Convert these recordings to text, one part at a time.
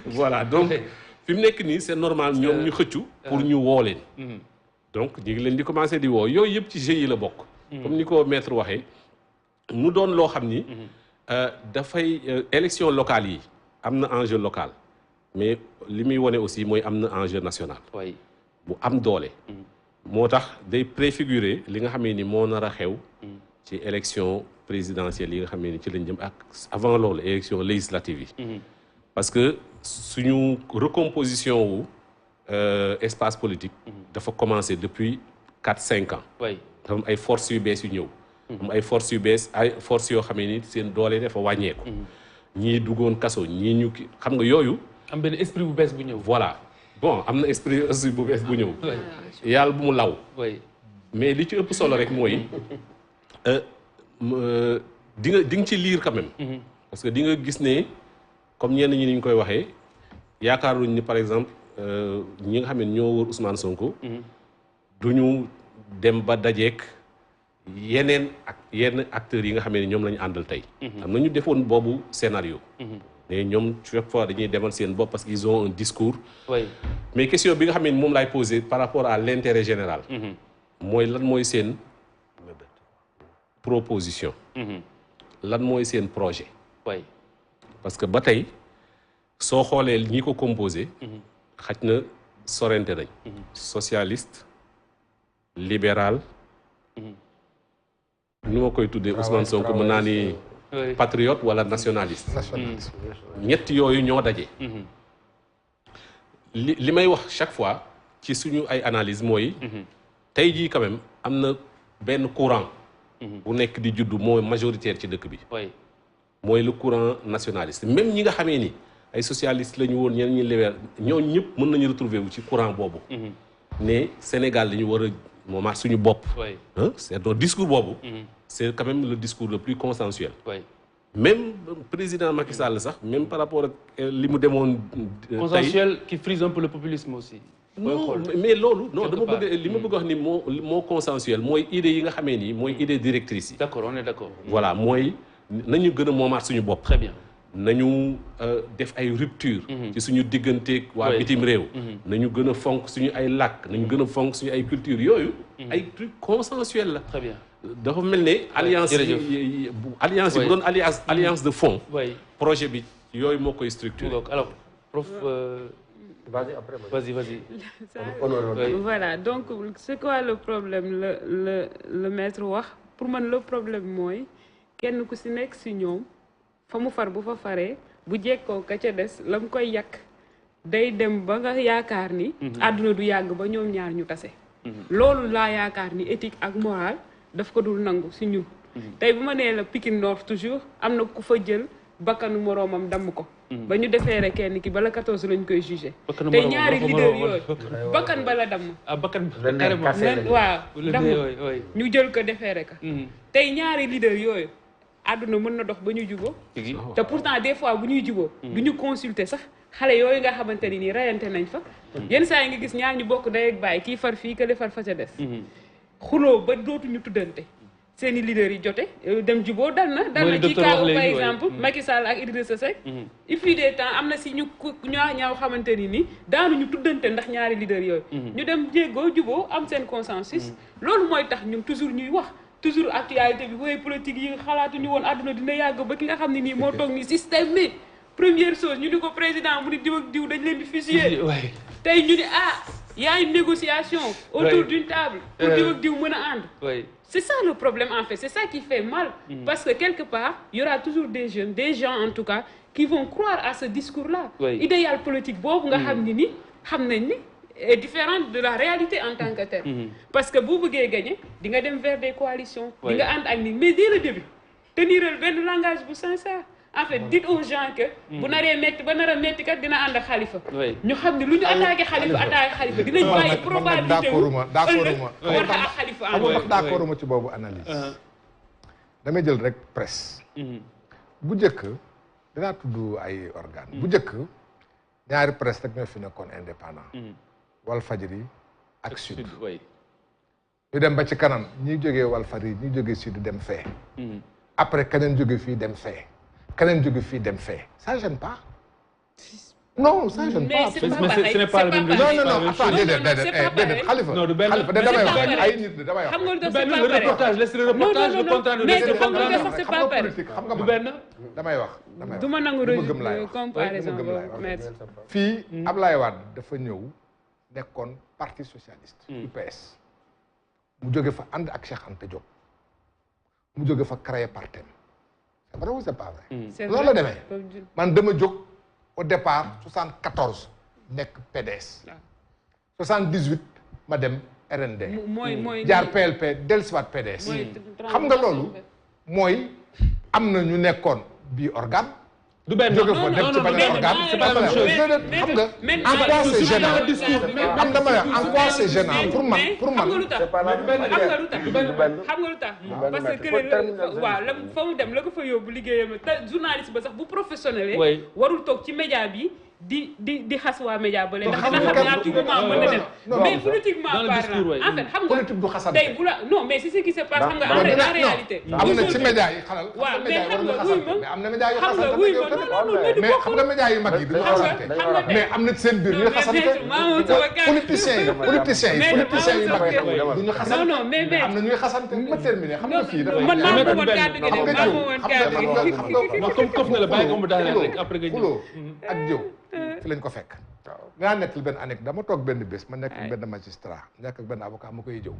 voilà donc fi mu nekk nii c'est normal ñoom ñu xëccu pour ñu woo leen donc ñu ngi leen di commencer di woo yooyu yëpp ci jeu yi la bokk comme ni ko maître waxee mu doon loo xam ni dafay élection locale yi am na enjeu local mais li muy wone aussi mooy am na enjeu national bu am doole moo tax day préfigurer li nga xamee ni moo nar a xew ci élection présidentielle yi nga xamee ni ci lañ jëm ak avant loolu élection législative yi parce que suñu recomposition wu espace politique dafa commencer depuis 4-5 ans dafa am ay forces yu bees yu ñëw am ay forces yu bees ay forces yoo xamee ni seen doole dafa wàññeeku ñii duggoon kaso ñii ñu xam nga yooyu am benn esprit bu bees bu ñëw voilà bon am na esprit aussi bu bees bu ñëw yàlla bu mu law mais li ci ëpp solo rek mooy di nga ci lire quand même parce que di nga gis ne comme ñenn ñi ni ñu koy waxee yaakaaruñ ni par exemple ñi nga xam ne ñoo wër Ousmane Sonko duñu dem ba dajeek yeneen ak yenn acteurs yi nga xam ne ñoom la ñu àndal tey am na ñu defoon boobu scénario mais ñoom chaque fois dañuy demal seen bopp parce qu'ils ont un discours mais question bi nga xam ne moom laay poser par rapport à l'intérêt général mooy lan mooy seen proposition lan mooy seen projet parce que ba tey soo xoolee ñi ko composé xaj na sorente nañ socialiste libéral nu ma koy tuddee Ousmane Sonko mën naa ni patriote wala nationaliste ñett yooyu ñoo daje li may wax chaque fois ci suñu ay analyse mooy tey jii quand même am na benn courant bu nekk di juddu mooy majoritaire ci dëkk bi mooy le courant nationaliste même ñi nga xamee ni ay socialiste la ñu woon ñeneen ñi libéral ñoo ñëpp mën nañu retrouver wu ci courant boobu ne Sénégal dañu war a moomaat suñu bopp c'est donc discours boobu c'est quand même le discours le plus consensuel même président Macky Sall sax même par rapport ak li mu demoon consensuel qui frise un peu le populisme aussi non mais loolu non dama bëgg li ma bëgg wax ni moo consensuel mooy idée yi nga xamee ni mooy idée directrice yi d'accord on est d'accord voilà mooy nañu gën a moomaat suñu bopp très bien nañu def ay rupture ci suñu digganteeg waa bitim réew nañu gën a fonk suñu ay làkk nañu gën a fonk suñu ay culture yooyu ay truc consensuel la très bien dafa mel ne alliance yi bu doon alliance de fond projet bi yooyu moo koy structuré alors prof vas-y après vas-y voilà donc c'est quoi le problème le maître wax pour man le problème mooy kenn ku si nekk si ñoom fa mu far bu fa faree bu jekkoo ka ca des la mu koy yàq day dem ba nga yaakaar ni àdduna du yàgg ba ñoom ñaar ñu tase loolu laa yaakaar ni éthique ak morale daf ko dul nangu si ñun tey bu ma nee la Pikine Nord toujours am na ku fa jël bakkanu moroomam damm ko ba ñu defee rek kenn ki bala 14 lañ koy jugé tey ñaari leader yooyu bakkan bala damm waaw damm ñu jël ko defee rek tey ñaari leader yooyu àdduna mën na dox ba ñu juboo te pourtant des fois bu ñuy juboo du ñu consulter sax xale yooyu nga xamante ni nii rayante nañ fa yenn saa yi nga gis ñaar ñu bokk day ak bàyyi kii far fii kële far fa ca des xuloo ba dootuñu tuddante seeni leaders yi jote dem juboo dal na ci kaw par exemple Macky Sall ak Idrissa Seck il fut des temps am na si ñu ñaaw xamante ni nii daanuñu tuddante ndax ñaari leaders yooyu ñu dem jéggoo juboo am seen consensus loolu mooy tax ñun toujours ñuy wax toujours actualité bi wooy politique yi xalaatuñu woon àdduna dina yàgg ba ki nga xam ne nii moo toog ni système bi première chose ñu ni ko président mu ni diw ak diw dañ leen di fusiller tey ñu ni y a une négociation autour d'une table pour diw ak diw mën a ànd c'est ça le problème en fait c'est ça qui fait mal parce que quelque part il y aura toujours des jeunes des gens en tout cas qui vont croire à ce discours là idéal politique boobu nga xam ni xam nañ ni est différente de la réalité en tant que tel parce que boo bëggee gagner di nga dem vers des coalitions di nga ànd ak ni mais dès le début teniral benn langage bu sincère en fait dites aux gens que bu naree metti ba nar a metti kat dina ànd ak Khalifa ñu xam ne lu ñu attaqué Khalifa dinañ bàyyi probabilité d'accorduma war a ak Khalifa ndax d'accorduma ci boobu analyse damay jël rek presse bu njëkk dinaa tudd ay organes bu njëkk ñaari presse rek ñoo fi nekkoon indépendant Walfadjri ak Sud ñu dem ba ci kanam ñi jógee Walfadjri ñi jógee Sud dem fee après keneen jóge fii dem fee keneen jóge fii dem fee ça gêne pas non ça je ne mais pas. c'est pas pareil ce n'est pas le même non non non attends non, déedéet Khalifa. non du benn Khalifa da damay wax ay nit ñi damay wax. xam nga lu tax benn c'est pas le pareil reportage laisse le reportage le compte rendu mais laisse le xam compte nga rendu sax c'est pas pareil politique xam nga du man benn damay wax du ma nangu gëm laay wax. comparaison gëm laay boobu wax. maître. fii Ablaye Wade dafa ñëw nekkoon parti socialiste. UPS. mu jóge fa ànd ak Cheikh Anta Diop. mu jóge fa créer parti. c'est vrai ou c'est pas vrai. c'est loolu la vrai. demee man dama jóg au départ 74 nekk PDS. 78 ma dem RND. mooy jaar PLP dellusiwaat PDS. xam nga loolu mooy am na ñu nekkoon bii organe. du benn jóge fa dem ci beneen organe c'est pas la même chose. xam nga en quoi c'est gênant am dama wax en quoi c'est gênant pour man xam nga lu tax xam nga lu tax parce que waaw la fa mu dem la ko fa yóbbu liggéeyam te journaliste ba sax bu professionnel warul toog ci média bi di xas waa média ba leen ndax dina xam naa tout moment mën na dem mais politiquement parlant en fait xam nga politique du xasante tey bu la non mais c'est ce qui se passe xam nga en réalité am na ci média yi xalal waaw mais xam nga wuy ma mais am na média yu xam nga xasante wuy ma non mais xam nga média yu mag yi duñu xasante mais am na ci seen biir ñu xasante politiciens yi yu mag yi duñu xasante non mais am na ñuy xasante ma terminé xam nga fii dafa man maa moomoon kàddu gi de maa moomoon kàddu gi xam nga comme këf na la bàyyi ko mu daaneel rek après nga ñëw xuloo ak jëw fi lañ ko fekk nga nettali benn anecdote dama toog benn bés ma nekk benn magistrat nekk ak benn avocat ma koy jëw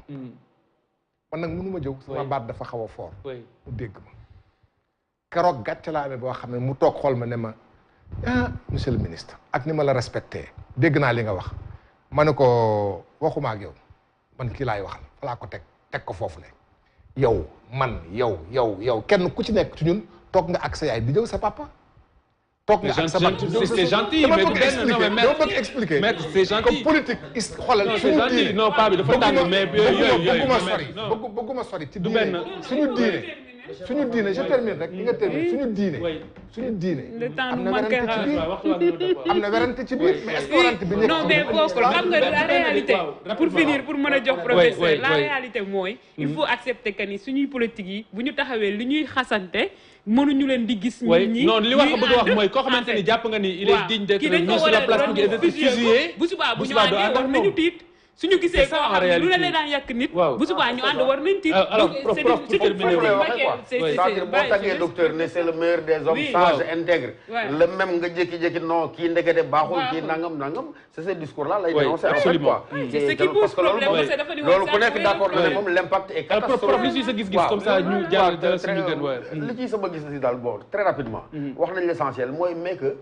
man nag mënu ma jëw sama baat dafa xaw a fort mu dégg ma keroog gàcce laa amee boo xam ne mu toog xool ma ne ma ah monsieur le ministre ak ni ma la respecté dégg naa li nga wax ma ne ko waxuma ak yow man kii laay waxal fa laa ko teg ko foofu le yow man yow kenn ku ci nekk ci ñun toog nga ak sa yaay di jëw sa papa toog nga ak sa bat c'est gentil mais dama bëgg expliquer maître c'est gentil comme politique xoolal suñu diine non pas bi dafa tàng mais bëgguma sori ci diine suñu diine je termine rek di nga termine suñu diine le temps nous manquera am na werante ci biir mais est-ce que werante bi non mais bokkul xam nga la réalité pour finir pour mën a jox professeur la réalité mooy il faut accepter que ni suñuy politique yi bu ñu taxawee li ñuy xasante mënuñu leen di gis nit ñi non li wax bëgg wax mooy koo xamante ni jàpp nga ni il est digne d'être mis sur la place publique et d'être fusillé bu subaa bu ñu àndee war nañu tiit suñu gisee koo xam ne lu la leen daan yàq nit bu subaa ñu ànd war nañ tiit alors prof pour terminer c'est-à-dire boo tàggee docteur ne c'est le meilleur des hommes sage intègre le même nga jékki-jékki non kii ndekete baaxul kii nangam c'est ce discours là lay dénoncer absolument c'est ce qui pose problème parce que dafa ni loolu ku nekk d'accord na ne moom l'impact est catastrophique prof li ci sa gis-gis comme ça ñu jàll suñu gën li ci sama gis-gis daal bon très rapidement wax nañ l'essentiel mooy mais que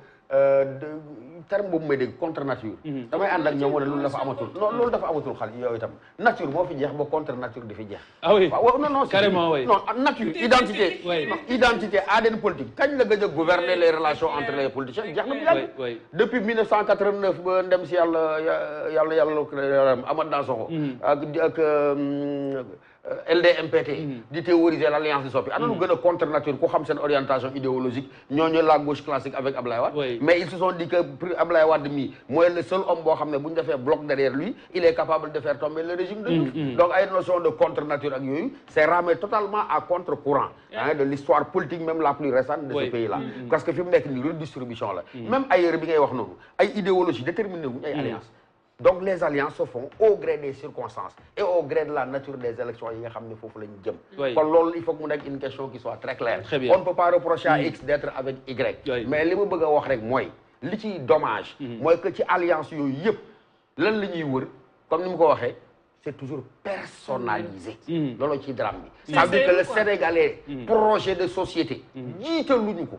terme boobu may dégg contre nature damay ànd ak ñoom wala loolu dafa amatul non loolu dafa amatul xal yow itam nature moo fi jeex ba contre nature di fi jeex ah oui waaw non carrément oui non nature identité ADN politique kañ la gëj a gouverner les relations entre les politiciens jeex na bu yàgg depuis 1989 ba ndem si yàlla Amath Dansokho ak LDMPT di théoriser l'alliance de Sopi ana lu gën a contre nature ku xam seen orientation idéologique ñooñu la gauche classique avec Ablaye Wade mais ils se sont dit que Ablaye Wade mi mooy le seul homme boo xam ne bu ñu defee bloc derrière lui il est capable de faire tomber le régime de Diouf donc ay notion de contre nature ak yooyu c'est ramé totalement à contre-courant de l'histoire politique même la plus récente de ce pays là parce que fi mu nekk nii redistribution la même ailleurs bi ngay wax noonu ay idéologie déterminé wuñu ay alliance donc les alliances se font au gré des circonstances et au gré de la nature des élections yi nga xam ne foofu la ñu jëm kon loolu il faut que mu nekk une question qui soit très claire on ne peut pas reprocher à X d'être avec Y mais li ma bëgg a wax rek mooy li ci dommage mooy que ci alliance yooyu yëpp lan la ñuy wër comme ni mu ko waxee c'est toujours personnalisé loolu ci drame bi ça veut dire que le Sénégalais projet de société jiitaluñu ko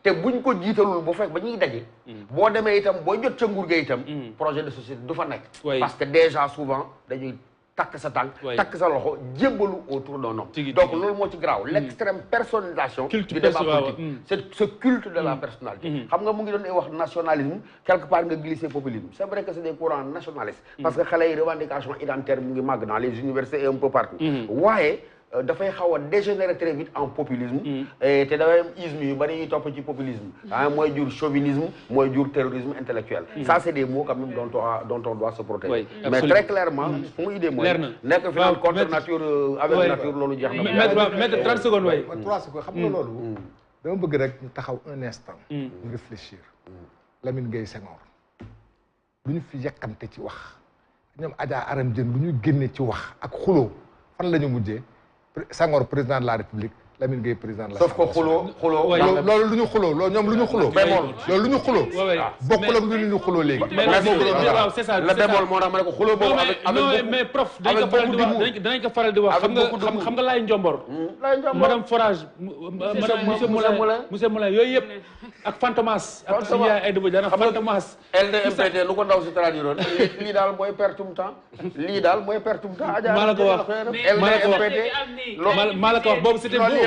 te buñ ko jiitalul bu fekk ba ñuy daje boo demee itam boo jot ca nguur ga itam projet de société du fa nekk parce que déjà souvent dañuy takk sa tànk takk sa loxo jébbalu autour d'un homme donc loolu moo ci graaw l'extrême personnalisation du débat politique c'est ce culte de la personnalité xam nga mu ngi doon wax nationalisme quelque part nga glisser populisme c'est vrai que c'est des courants nationalistes parce que xale yi revendication identitaire mu ngi màgg dans les universités et un peu partout waaye dafay xaw a dégénérer très vite en populisme te dafay am isme yu bari ñuy topp ci populisme mooy jur chauvinisme mooy jur terrorisme intellectuel ça c'est des mots quand même dont on doit se protéger mais très clairement fu mu idée mooy nekk fi naan contre nature avec nature loolu jeex na maître 30 secondes way 3 secondes xam nga loolu dama bëgg rek ñu taxaw un instant ñu réfléchir Lamine Gueye Senghor lu ñu fi yàkkante ci wax ñoom Adja Aram Dieng lu ñu génne ci wax ak xuloo fan la ñu mujjee Senghor président de la République Lamine Gueye président de la. sauf que xuloo loolu lu ñu xuloo loolu ñoom lu ñu xuloo. loolu lu ñu xuloo. bokkul ak lu ñu xuloo léegi. mais waaw c'est ça le bémol moo tax ma ne ko xuloo boobu avec mais prof danañ ko faral di wax xam nga laay njombor madame Forage madame monsieur Moulin yooyu yëpp ak Fantomas ak suñu yaay Aïda Badiane Fantomas LDMPT lu ko ndaw si traduire lii daal mooy pertum temps lii daal mooy pertum temps maa la ko wax LDMPT maa la ko wax boobu c'était beau.